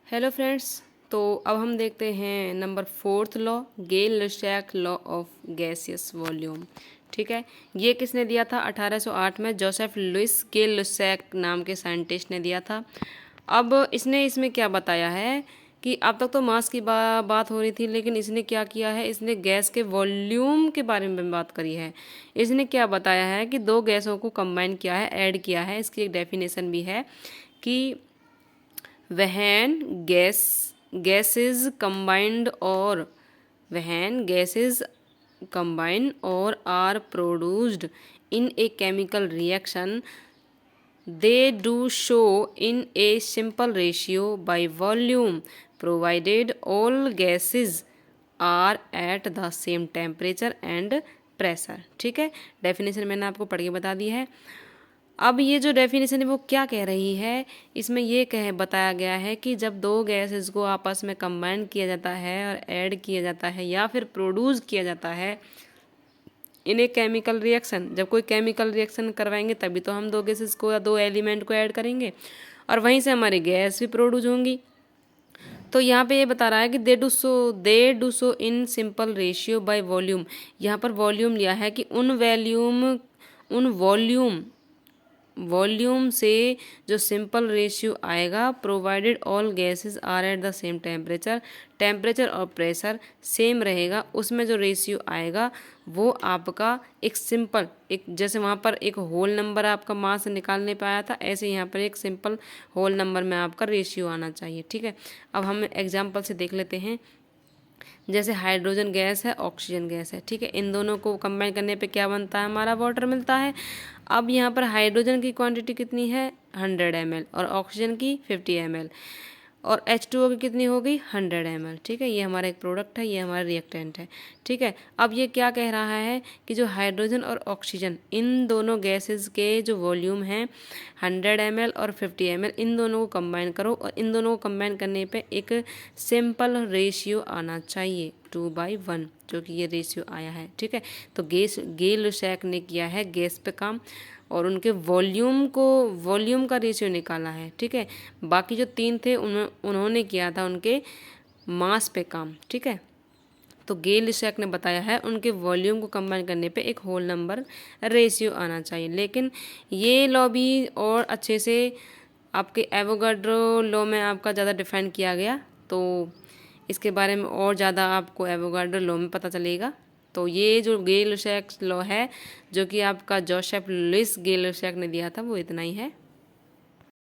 Hello friends. तो अब हम देखते हैं number 4th law, Gay Lussac law of gaseous volume. ठीक है, ये किसने दिया था? 1808 में जोसेफ लुइस गे-लुसाक नाम के साइंटिस्ट ने दिया था। अब इसने इसमें क्या बताया है कि अब तक तो मास की बात हो रही थी, लेकिन इसने क्या किया है, इसने गैस के वॉल्यूम के बारे में बात करी है। इसने क्या बताया है कि दो गैसों को कंबाइन किया है, ऐड किया है। इसकी एक डेफिनेशन भी है कि when gases combined or are produced in a chemical reaction, they do show in a simple ratio by volume, provided all gases are at the same temperature and pressure। ठीक है, definition मैंने आपको पढ़ के बता दी है। अब ये जो डेफिनेशन है वो क्या कह रही है, इसमें ये बताया गया है कि जब दो गैसेस को आपस में कंबाइन किया जाता है और ऐड किया जाता है या फिर प्रोड्यूस किया जाता है इन ए केमिकल रिएक्शन, जब कोई केमिकल रिएक्शन करवाएंगे तभी तो हम दो गैसेस को या दो एलिमेंट को ऐड करेंगे और वहीं से हमारी गैस भी प्रोड्यूस होंगी। तो यहाँ पे ये बता रहा है कि they do so in simple ratio by volume. यहाँ पर वॉल्यूम लिया है कि उन वॉल्यूम से जो सिंपल रेशियो आएगा, provided all gases are at the same temperature और प्रेशर सेम रहेगा, उसमें जो रेशियो आएगा वो आपका एक जैसे वहाँ पर एक होल नंबर आपका मास निकालने पे आया था, ऐसे यहाँ पर एक सिंपल होल नंबर में आपका रेशियो आना चाहिए। ठीक है, अब हम एग्जाम्पल से देख लेते हैं। जैसे हाइड्रोजन गैस है, ऑक्सीजन गैस है। ठीक है, इन दोनों को कंबाइन करने पे क्या बनता है, हमारा वाटर मिलता है। अब यहाँ पर हाइड्रोजन की क्वांटिटी कितनी है, 100 ml, और ऑक्सीजन की 50 ml, और H2O की कितनी हो गई, 100 ml। ठीक है, ये हमारा एक प्रोडक्ट है, ये हमारा रिएक्टेंट है। ठीक है, अब ये क्या कह रहा है कि जो हाइड्रोजन और ऑक्सीजन इन दोनों गैसेस के जो वॉल्यूम हैं 100 ml और 50 ml, इन दोनों को कंबाइन करो और इन दोनों को कंबाइन करने पे एक सिंपल रेशियो आना चाहिए 2/1, जो कि ये रेशियो आया है। ठीक है, तो गे-लुसाक ने किया है गैस पे काम और उनके वॉल्यूम का रेशियो निकाला है। ठीक है, बाकी जो 3 थे उन्होंने किया था उनके मास पे काम। ठीक है, तो गे-लुसाक ने बताया है उनके वॉल्यूम को कंबाइन करने पे एक होल नंबर रेशियो आना चाहिए। लेकिन ये लॉ भी और अच्छे से आपके एवोगाड्रो लॉ में आपका ज़्यादा डिफाइन किया गया, तो इसके बारे में और ज़्यादा आपको एवोगाड्रो लॉ में पता चलेगा। तो ये जो गे-लुसाक लॉ है, जो कि आपका जोसेफ लुइस गे-लुसाक ने दिया था, वो इतना ही है।